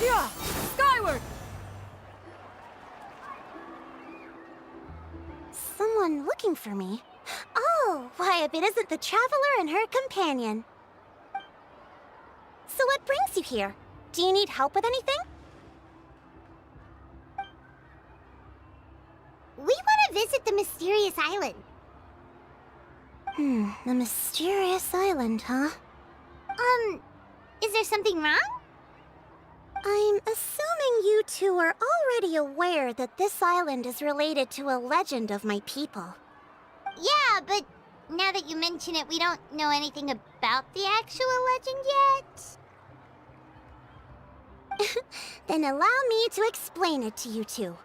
Yeah! Skyward! Someone looking for me? Oh, why, if it isn't the Traveler and her companion. So what brings you here? Do you need help with anything? We want to visit the mysterious island. The mysterious island, huh? Is there something wrong? I'm assuming you two are already aware that this island is related to a legend of my people. Yeah, but now that you mention it, we don't know anything about the actual legend yet. Then allow me to explain it to you two.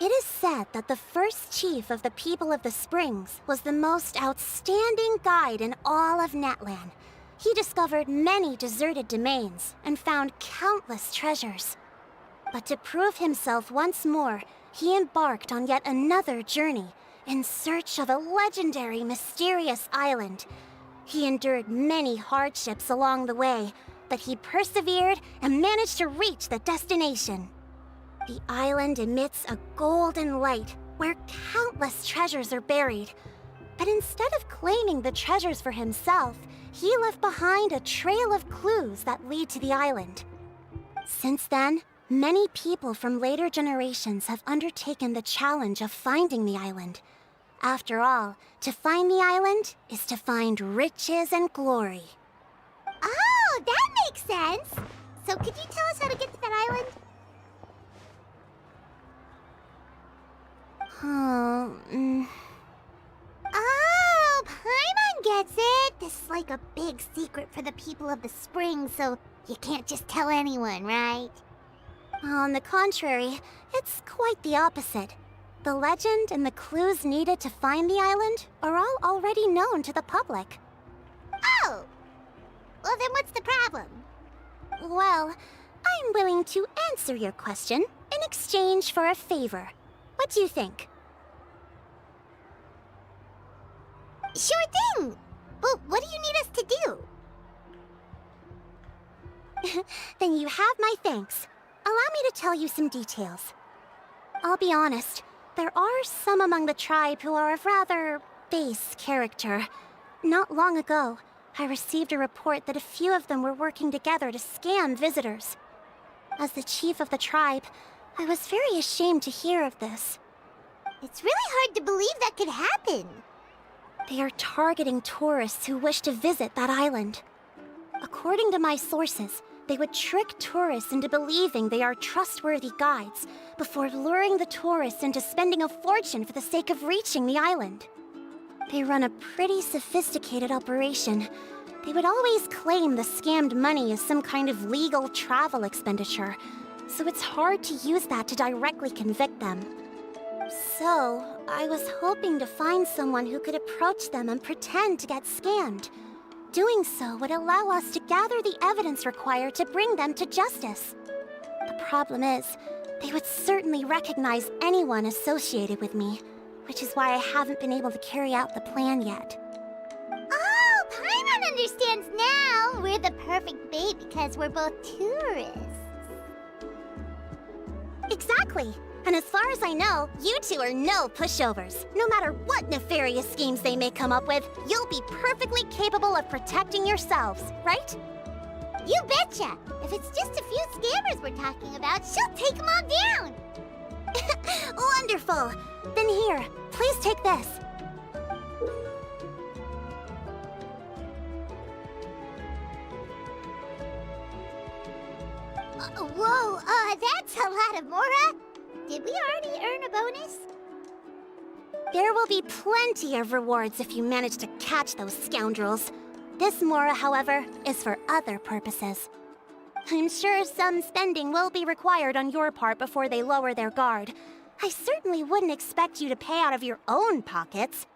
It is said that the first chief of the people of the Springs was the most outstanding guide in all of Natlan. He discovered many deserted domains and found countless treasures. But to prove himself once more, he embarked on yet another journey in search of a legendary, mysterious island. He endured many hardships along the way, but he persevered and managed to reach the destination. The island emits a golden light where countless treasures are buried. But instead of claiming the treasures for himself, he left behind a trail of clues that lead to the island. Since then, many people from later generations have undertaken the challenge of finding the island. After all, to find the island is to find riches and glory. Oh, that makes sense. So could you tell us how to get to that island? Oh, Paimon gets it! This is like a big secret for the people of the spring, so you can't just tell anyone, right? On the contrary, it's quite the opposite. The legend and the clues needed to find the island are all already known to the public. Oh! Well, then what's the problem? Well, I'm willing to answer your question in exchange for a favor. What do you think? Sure thing! But what do you need us to do? Then you have my thanks. Allow me to tell you some details. I'll be honest, there are some among the tribe who are of rather base character. Not long ago, I received a report that a few of them were working together to scam visitors. As the chief of the tribe, I was very ashamed to hear of this. It's really hard to believe that could happen. They are targeting tourists who wish to visit that island. According to my sources, they would trick tourists into believing they are trustworthy guides before luring the tourists into spending a fortune for the sake of reaching the island. They run a pretty sophisticated operation. They would always claim the scammed money as some kind of legal travel expenditure, so it's hard to use that to directly convict them. So, I was hoping to find someone who could approach them and pretend to get scammed. Doing so would allow us to gather the evidence required to bring them to justice. The problem is, they would certainly recognize anyone associated with me, which is why I haven't been able to carry out the plan yet. Oh, Paimon understands now! We're the perfect bait because we're both tourists. Exactly! And as far as I know, you two are no pushovers. No matter what nefarious schemes they may come up with, you'll be perfectly capable of protecting yourselves, right? You betcha! If it's just a few scammers we're talking about, she'll take them all down! Wonderful! Then here, please take this. Whoa, that's a lot of Mora! Did we already earn a bonus? There will be plenty of rewards if you manage to catch those scoundrels. This Mora, however, is for other purposes. I'm sure some spending will be required on your part before they lower their guard. I certainly wouldn't expect you to pay out of your own pockets.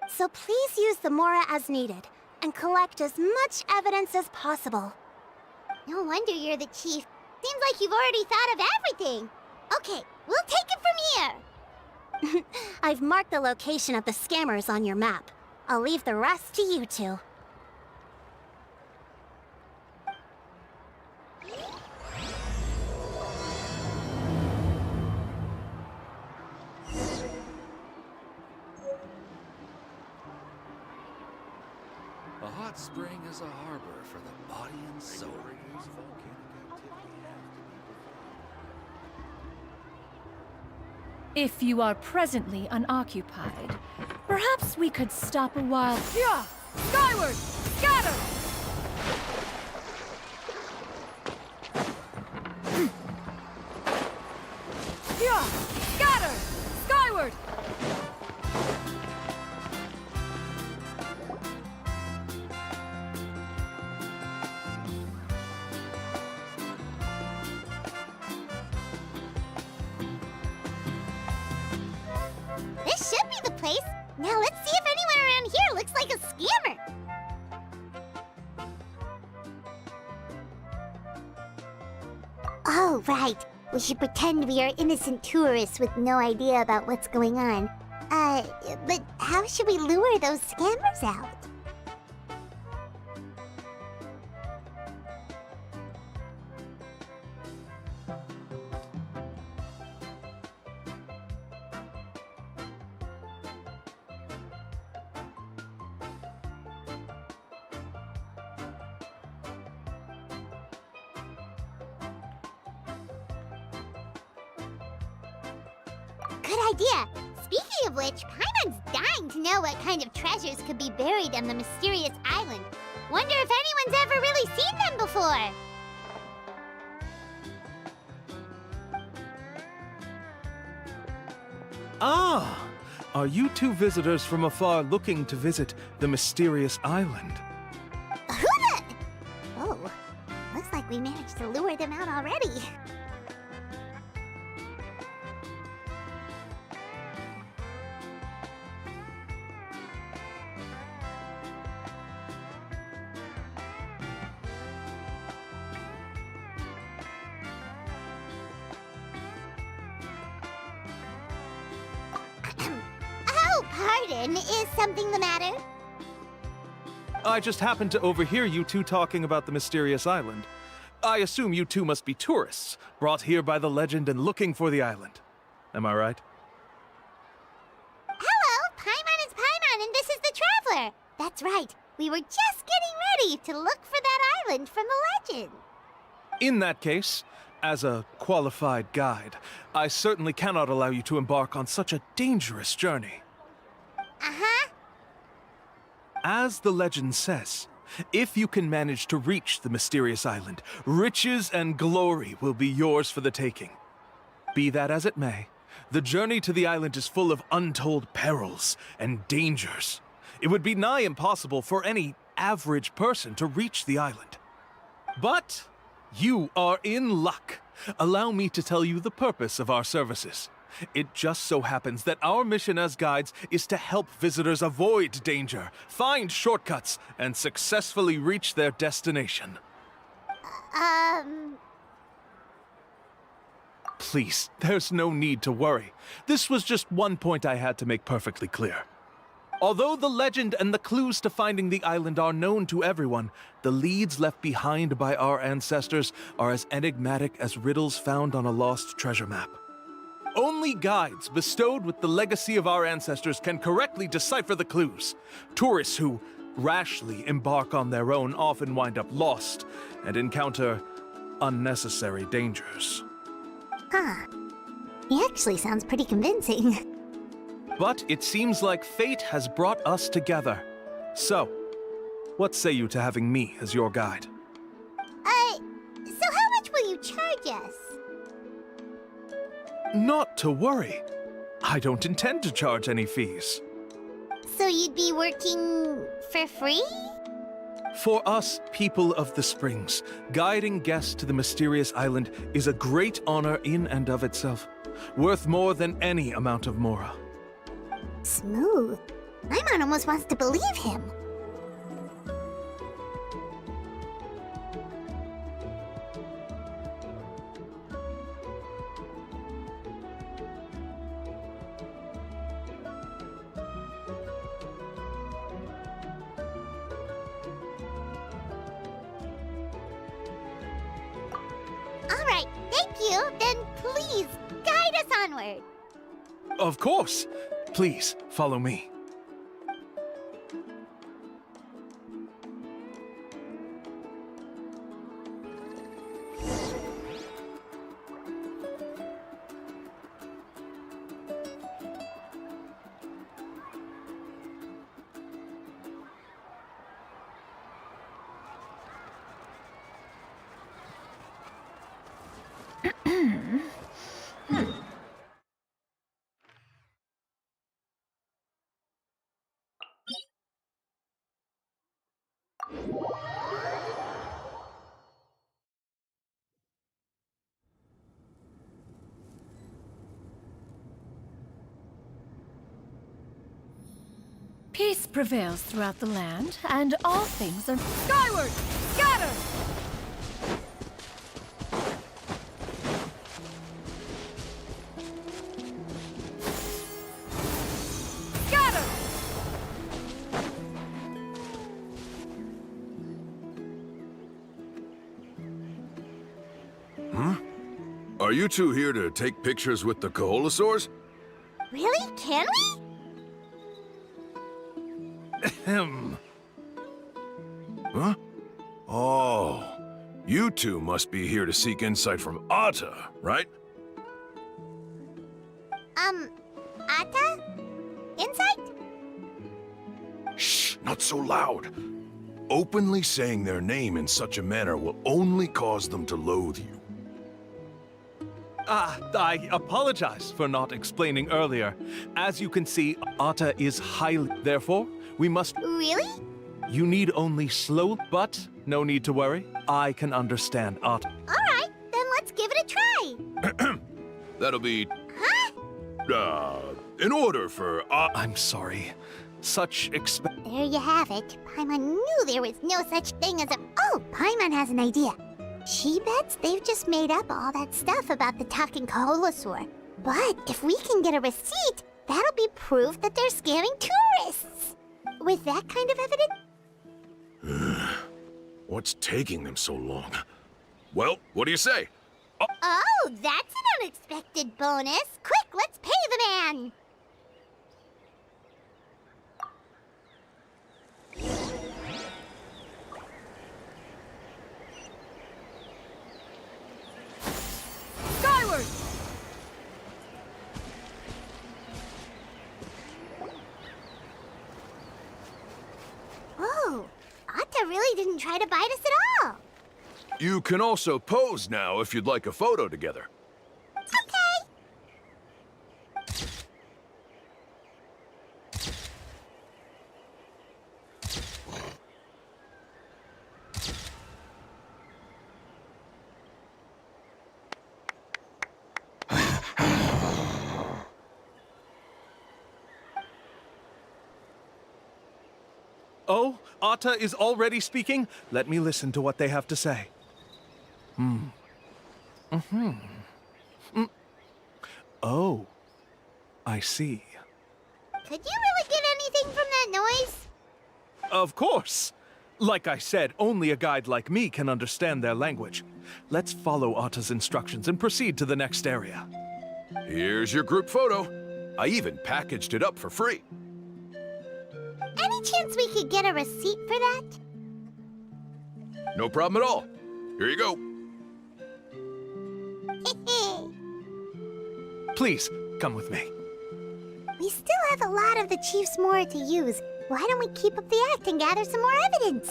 So please use the Mora as needed, and collect as much evidence as possible. No wonder you're the chief. Seems like you've already thought of everything. Okay, we'll take it from here. I've marked the location of the scammers on your map. I'll leave the rest to you two. hot spring is a harbor for the body and soul. If you are presently unoccupied, perhaps we could stop a while. Yeah! Skyward! Scatter! Yeah! Scatter! Skyward! This should be the place. Now let's see if anyone around here looks like a scammer. Oh, right. We should pretend we are innocent tourists with no idea about what's going on. But how should we lure those scammers out? Good idea. Speaking of which, Paimon's dying to know what kind of treasures could be buried on the mysterious island. Wonder if anyone's ever really seen them before. Ah! Are you two visitors from afar looking to visit the mysterious island? Who the... Oh, looks like we managed to lure them out already. Oh, pardon. Is something the matter? I just happened to overhear you two talking about the mysterious island. I assume you two must be tourists, brought here by the legend and looking for the island. Am I right? Hello, Paimon is Paimon, and this is the Traveler. That's right. We were just getting ready to look for that island from the legend. In that case, as a qualified guide, I certainly cannot allow you to embark on such a dangerous journey. Uh-huh. As the legend says, if you can manage to reach the mysterious island, riches and glory will be yours for the taking. Be that as it may, the journey to the island is full of untold perils and dangers. It would be nigh impossible for any average person to reach the island. But you are in luck. Allow me to tell you the purpose of our services. It just so happens that our mission as guides is to help visitors avoid danger, find shortcuts, and successfully reach their destination. Please, there's no need to worry. This was just one point I had to make perfectly clear. Although the legend and the clues to finding the island are known to everyone, the leads left behind by our ancestors are as enigmatic as riddles found on a lost treasure map. Only guides bestowed with the legacy of our ancestors can correctly decipher the clues. Tourists who rashly embark on their own often wind up lost and encounter unnecessary dangers. Huh. He actually sounds pretty convincing. But it seems like fate has brought us together. So, what say you to having me as your guide? So how much will you charge us? Not to worry. I don't intend to charge any fees. So you'd be working for free? For us, people of the Springs, guiding guests to the mysterious island is a great honor in and of itself, worth more than any amount of mora. Smooth. Paimon almost wants to believe him. All right, thank you. Then please guide us onward. Of course. Please, follow me. Peace prevails throughout the land, and all things are skyward! Scatter! Scatter! Are you two here to take pictures with the Koholosaurs? Really? Can we? Ahem. Huh? Oh, you two must be here to seek insight from Atta, right? Atta? Insight? Shh, not so loud. Openly saying their name in such a manner will only cause them to loathe you. I apologize for not explaining earlier. As you can see, Atta is highly... Therefore, we must... Really? You need only slow, but no need to worry. I can understand Atta. Alright, then let's give it a try. That'll be... Huh? In order for... I'm sorry. Such There you have it. Paimon knew there was no such thing as a... Oh, Paimon has an idea. She bets they've just made up all that stuff about the talking Koholosaur. But if we can get a receipt, that'll be proof that they're scamming tourists. With that kind of evidence... What's taking them so long? Well, what do you say? Oh, that's an unexpected bonus. Quick, let's pay the man. Skyward! Whoa, Atta really didn't try to bite us at all. You can also pose now if you'd like a photo together. Okay. Oh, Atta is already speaking? Let me listen to what they have to say. Oh, I see. Could you really get anything from that noise? Of course. Like I said, only a guide like me can understand their language. Let's follow Atta's instructions and proceed to the next area. Here's your group photo. I even packaged it up for free. Any chance we could get a receipt for that? No problem at all. Here you go. Please, come with me. We still have a lot of the Chief's Mora to use. Why don't we keep up the act and gather some more evidence?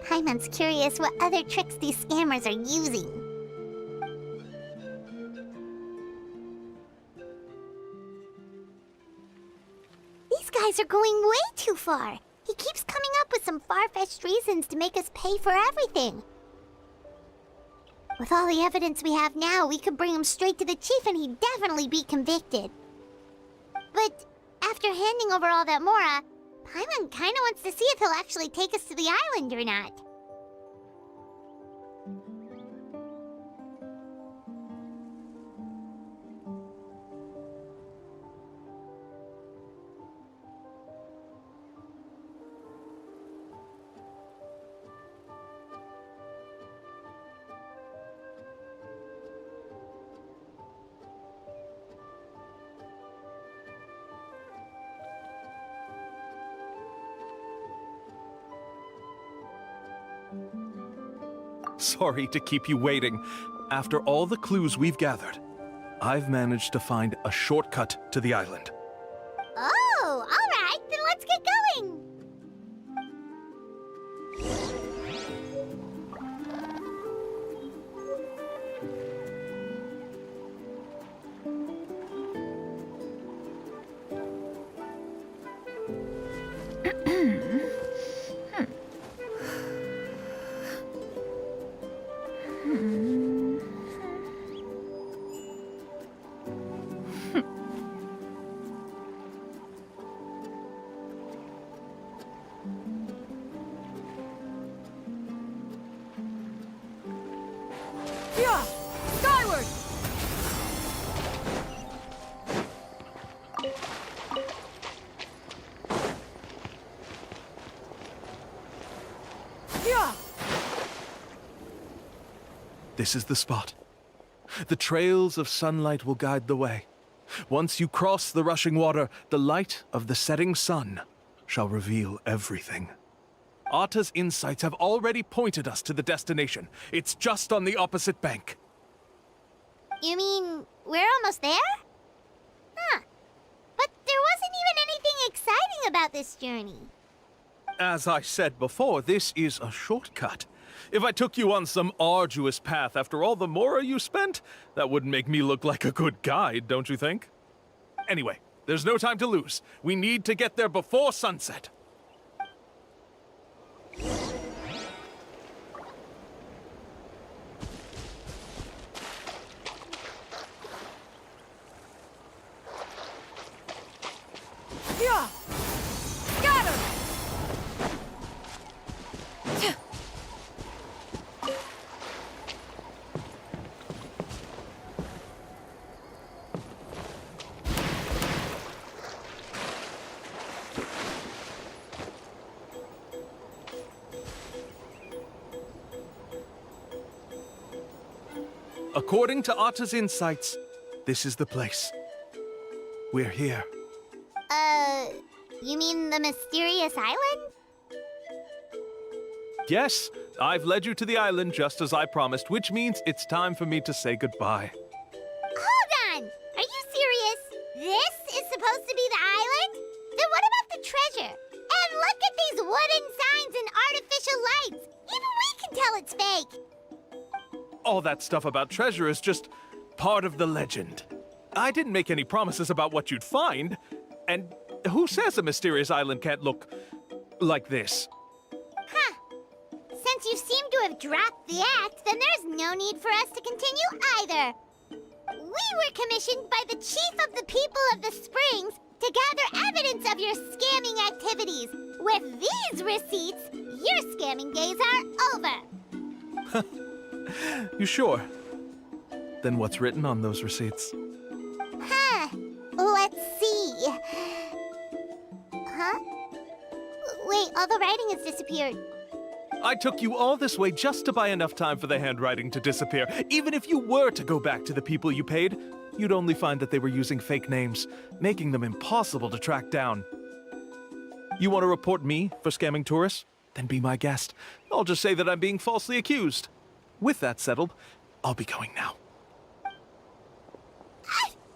Paimon's curious what other tricks these scammers are using. These guys are going way too far. He keeps coming up with some far-fetched reasons to make us pay for everything. With all the evidence we have now, we could bring him straight to the chief and he'd definitely be convicted. But after handing over all that Mora, Paimon kinda wants to see if he'll actually take us to the island or not. Sorry to keep you waiting. After all the clues we've gathered, I've managed to find a shortcut to the island. Oh, alright, then let's get going! Yeah! Skyward! Yeah! This is the spot. The trails of sunlight will guide the way. Once you cross the rushing water, the light of the setting sun shall reveal everything. Atta's insights have already pointed us to the destination. It's just on the opposite bank. You mean we're almost there? Huh. But there wasn't even anything exciting about this journey. As I said before, this is a shortcut. If I took you on some arduous path after all the Mora you spent, that wouldn't make me look like a good guide, don't you think? Anyway, there's no time to lose. We need to get there before sunset. Yeah! Scatter! According to Atta's insights, this is the place. We're here. You mean the mysterious island? Yes, I've led you to the island just as I promised, which means it's time for me to say goodbye. Hold on! Are you serious? This is supposed to be the island? Then what about the treasure? And look at these wooden signs and artificial lights! Even we can tell it's fake! All that stuff about treasure is just part of the legend. I didn't make any promises about what you'd find. And who says a mysterious island can't look like this? Huh. Since you seem to have dropped the act, then there's no need for us to continue either. We were commissioned by the chief of the people of the Springs to gather evidence of your scamming activities. With these receipts, your scamming days are over. You sure? Then what's written on those receipts? Huh. Let's see. Huh? Wait, all the writing has disappeared. I took you all this way just to buy enough time for the handwriting to disappear. Even if you were to go back to the people you paid, you'd only find that they were using fake names, making them impossible to track down. You want to report me for scamming tourists? Then be my guest. I'll just say that I'm being falsely accused. With that settled, I'll be going now.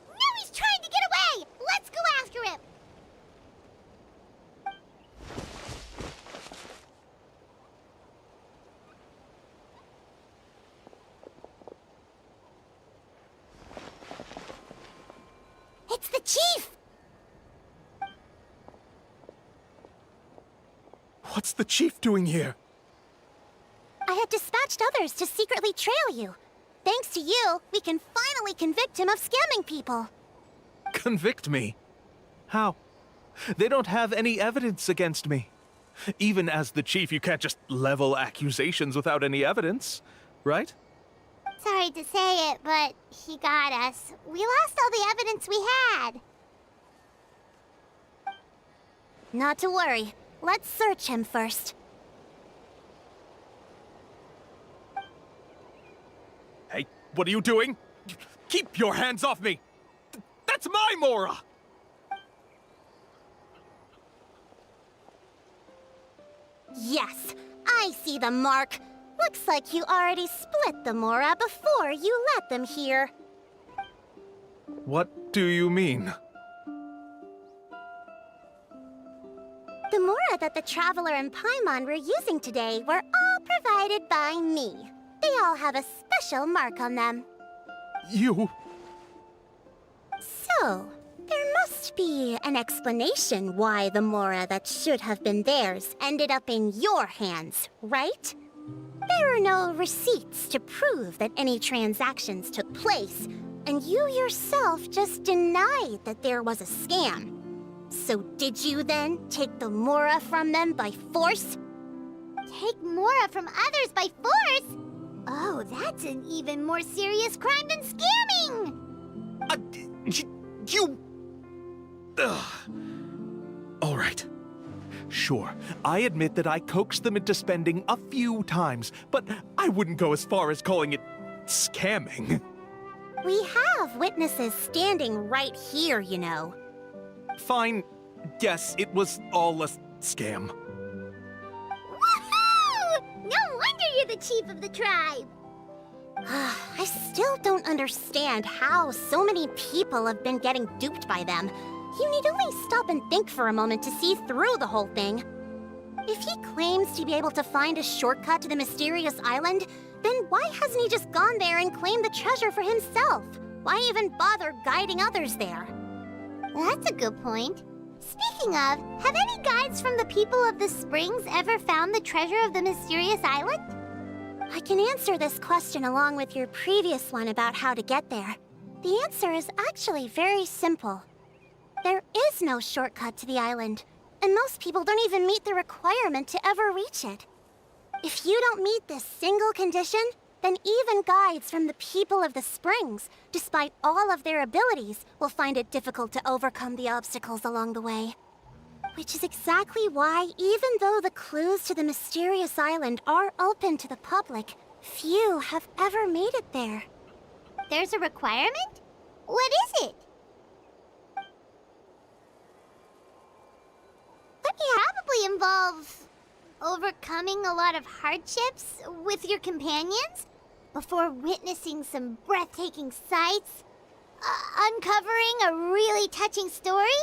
Now he's trying to get away! Let's go after him! It's the chief! What's the chief doing here? I had dispatched others to secretly trail you. Thanks to you, we can finally convict him of scamming people. Convict me? How? They don't have any evidence against me. Even as the chief, you can't just level accusations without any evidence, right? Sorry to say it, but he got us. We lost all the evidence we had. Not to worry. Let's search him first. Hey, what are you doing? Keep your hands off me! That's my Mora! Yes, I see the mark. Looks like you already split the Mora before you let them here. What do you mean? The Mora that the Traveler and Paimon were using today were all provided by me. They all have a special mark on them. You... So, there must be an explanation why the Mora that should have been theirs ended up in your hands, right? There are no no receipts to prove that any transactions took place, and you yourself just denied that there was a scam. So did you then take the Mora from them by force? Take Mora from others by force? Oh, that's an even more serious crime than scamming! You... Ugh. All right. Sure, I admit that I coaxed them into spending a few times, but I wouldn't go as far as calling it scamming. We have witnesses standing right here, you know. Fine. Yes, it was all a scam. Woohoo! No wonder you're the chief of the tribe! I still don't understand how so many people have been getting duped by them. You need only stop and think for a moment to see through the whole thing. If he claims to be able to find a shortcut to the mysterious island, then why hasn't he just gone there and claimed the treasure for himself? Why even bother guiding others there? That's a good point. Speaking of, have any guides from the people of the Springs ever found the treasure of the mysterious island? I can answer this question along with your previous one about how to get there. The answer is actually very simple. There is no shortcut to the island, and most people don't even meet the requirement to ever reach it. If you don't meet this single condition, then even guides from the people of the Springs, despite all of their abilities, will find it difficult to overcome the obstacles along the way. Which is exactly why, even though the clues to the mysterious island are open to the public, few have ever made it there. There's a requirement? What is it? Probably involve overcoming a lot of hardships with your companions before witnessing some breathtaking sights, uncovering a really touching story,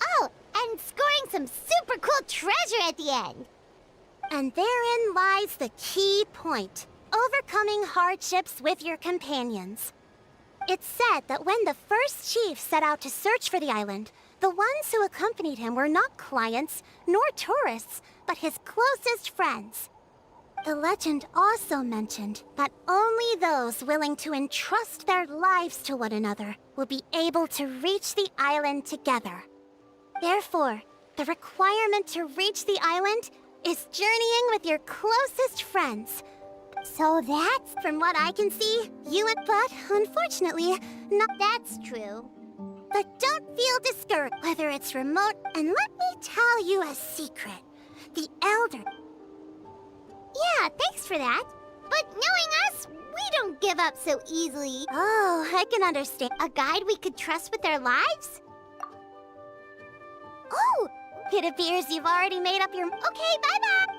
oh, and scoring some super cool treasure at the end. And therein lies the key point: overcoming hardships with your companions. It's said that when the first chief set out to search for the island, the ones who accompanied him were not clients nor tourists, but his closest friends. The legend also mentioned that only those willing to entrust their lives to one another will be able to reach the island together. Therefore, the requirement to reach the island is journeying with your closest friends. So that's... From what I can see, you and but unfortunately, not. That's true. But don't feel discouraged whether it's remote, and let me tell you a secret. The Elder... Yeah, thanks for that. But knowing us, we don't give up so easily. Oh, I can understand. A guide we could trust with their lives? Oh, it appears you've already made up your... Okay, bye-bye!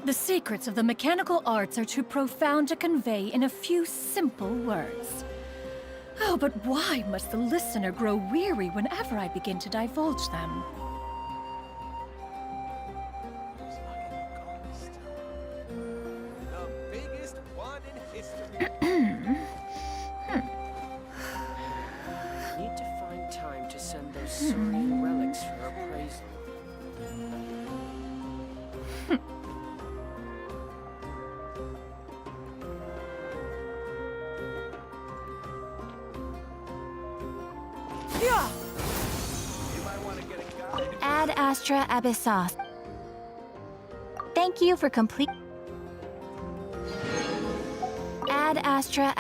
The secrets of the mechanical arts are too profound to convey in a few simple words. Oh, but why must the listener grow weary whenever I begin to divulge them? The biggest one in history. Need to find time to send those Saurian relics for appraisal. Ad Astra Abyssos. Thank you for complete. Ad Astra.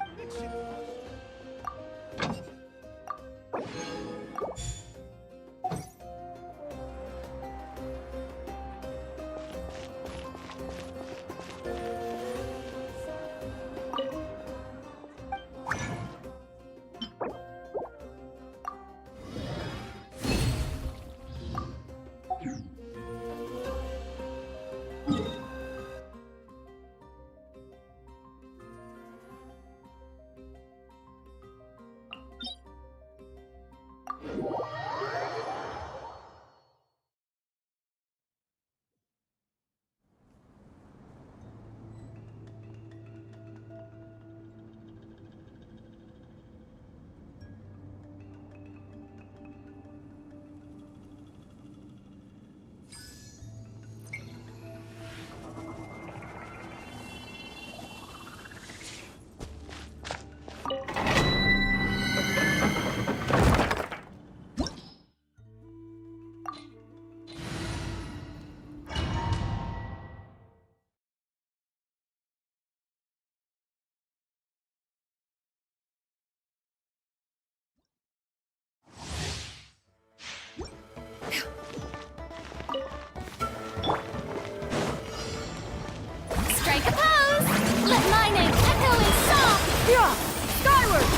Strike a pose! Let my name echo in song! Yeah! Skyward!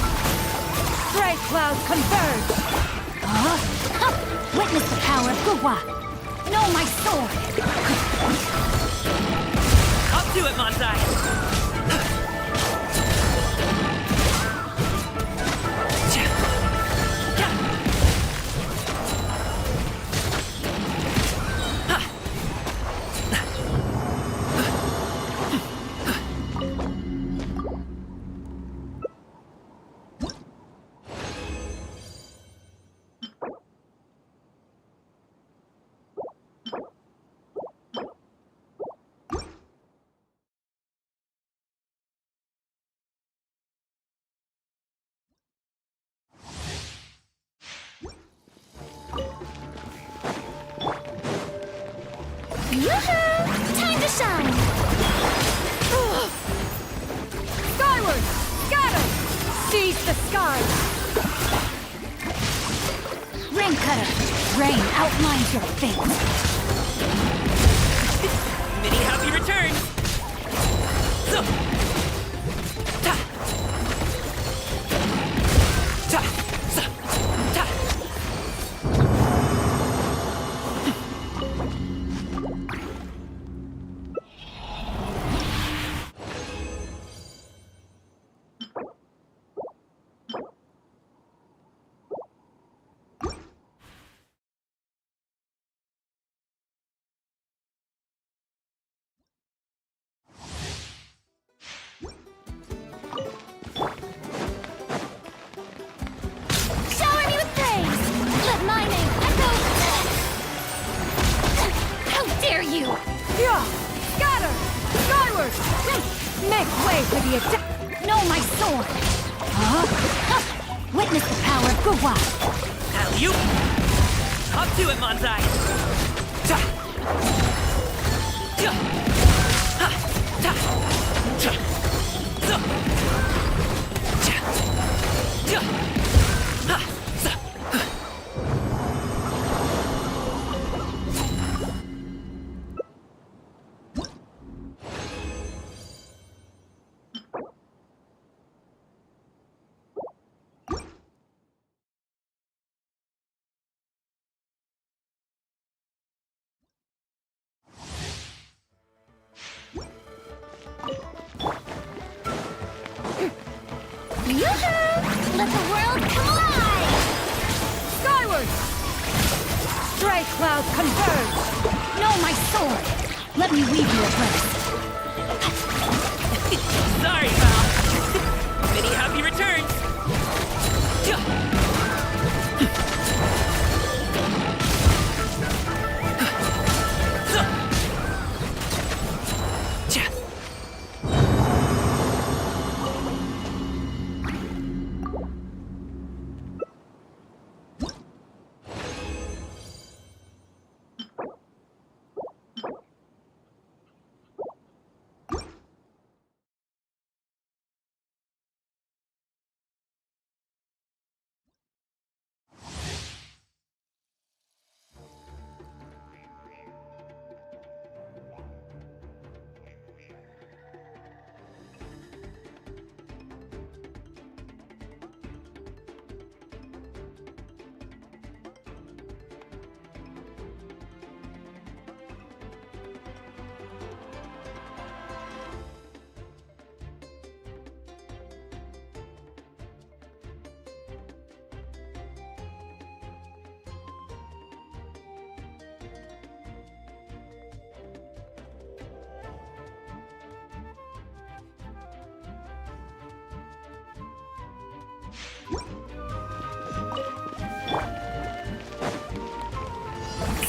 Gray clouds converge! Witness the power of Guwa! Know my sword! Up to it, Manzai! Yoo-hoo! Time to shine! Skyward! Scatter! Seize the sky! Ring cutter! Rain outlines your fate! Many happy returns! So. Ta. Ta. Sa. Ta. Shower me with praise! Let my name echo! How dare you! Yeah! Scatter! Skyward! Make way for the attack! Know my sword! Witness the power of Guwa! Alley-oop! Up to it, Manzai! Ta. Ja. Ha. Ta. Ja. So. Ja. Ja. Ha. Sa. Let the world collide! Skyward! Stray clouds converge! No, my sword! Let me weave you a verse. Sorry, pal. Many happy returns.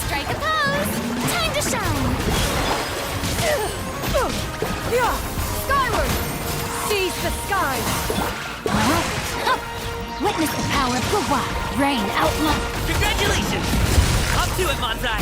Strike a pose! Time to shine! Skyward! Seize the skies! Witness the power of Gua! Rain outlaw! Congratulations! Up to it, Manzai!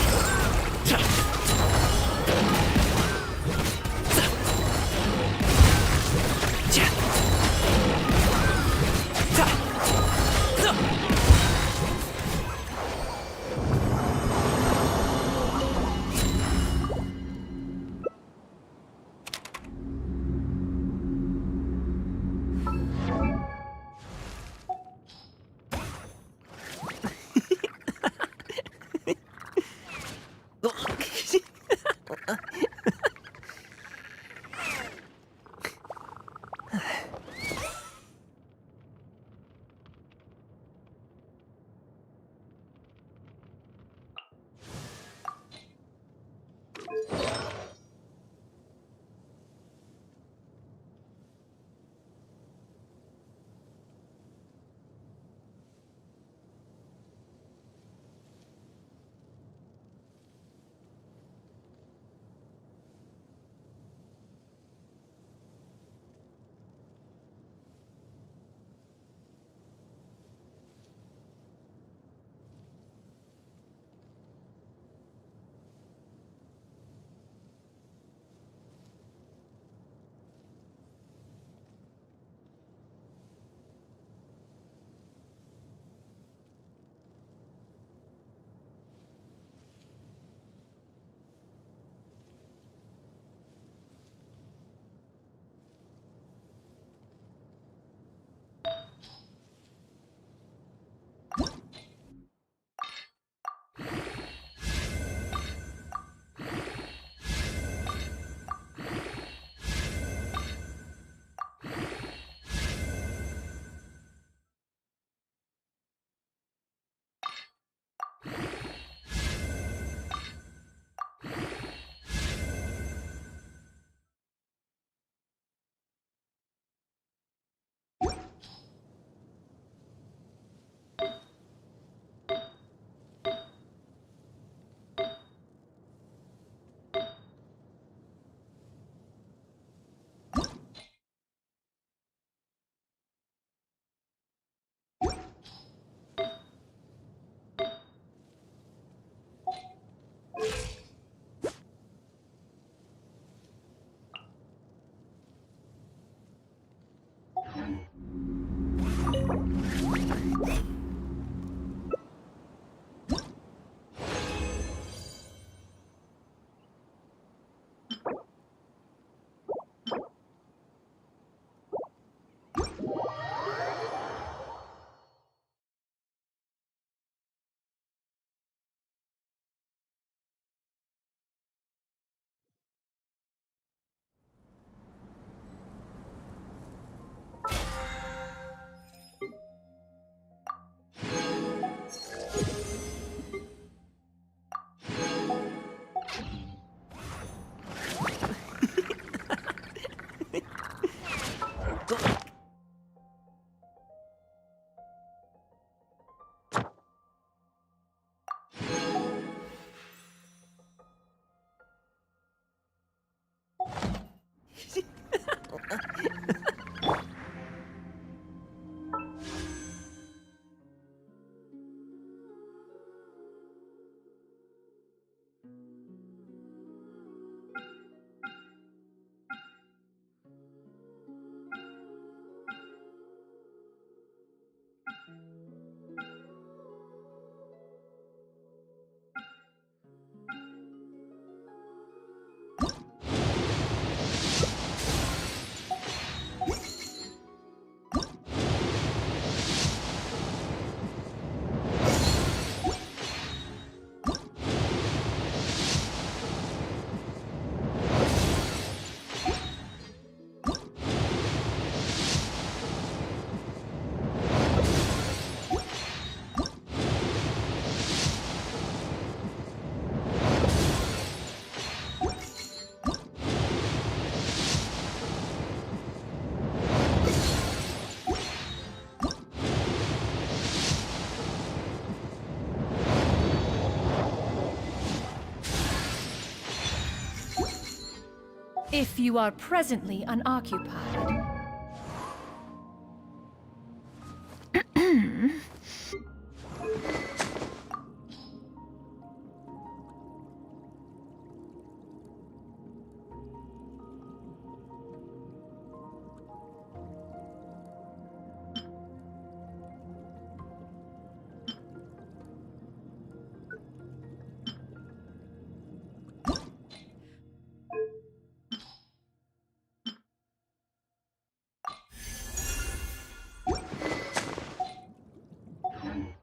If you are presently unoccupied.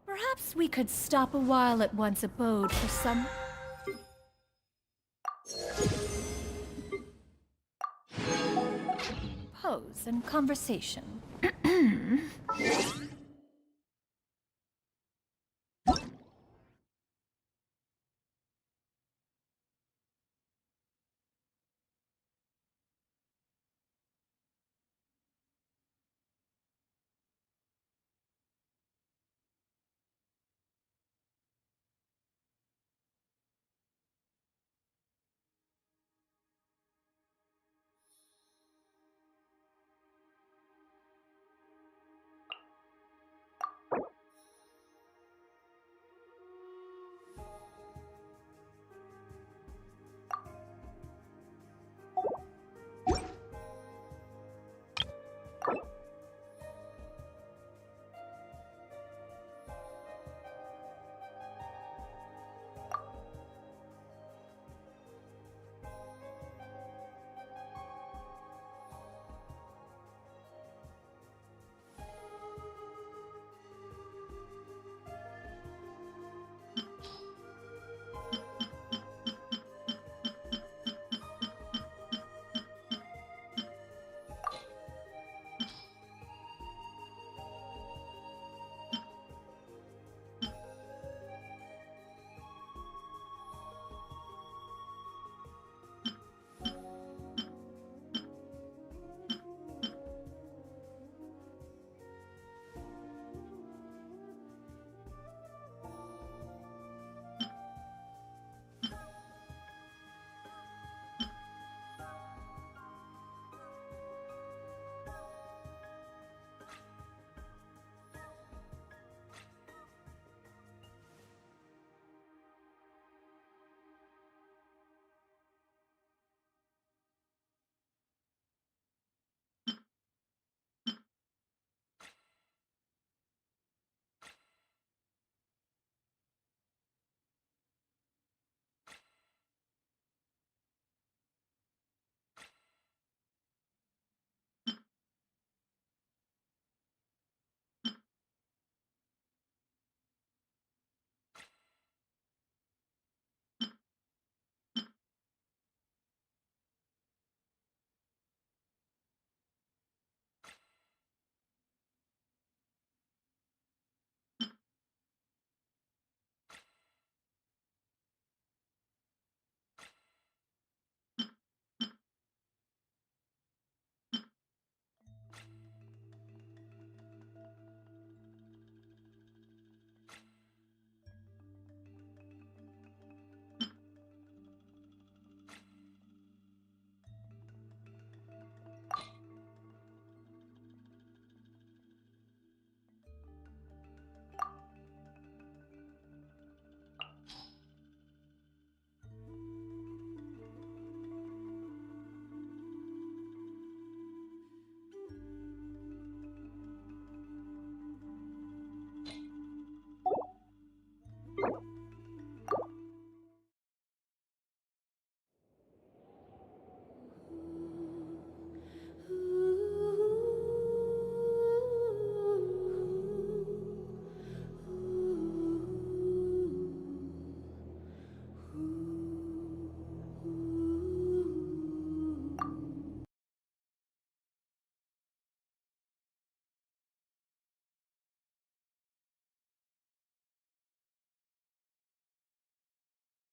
Perhaps we could stop a while at one's abode for some... pose and conversation.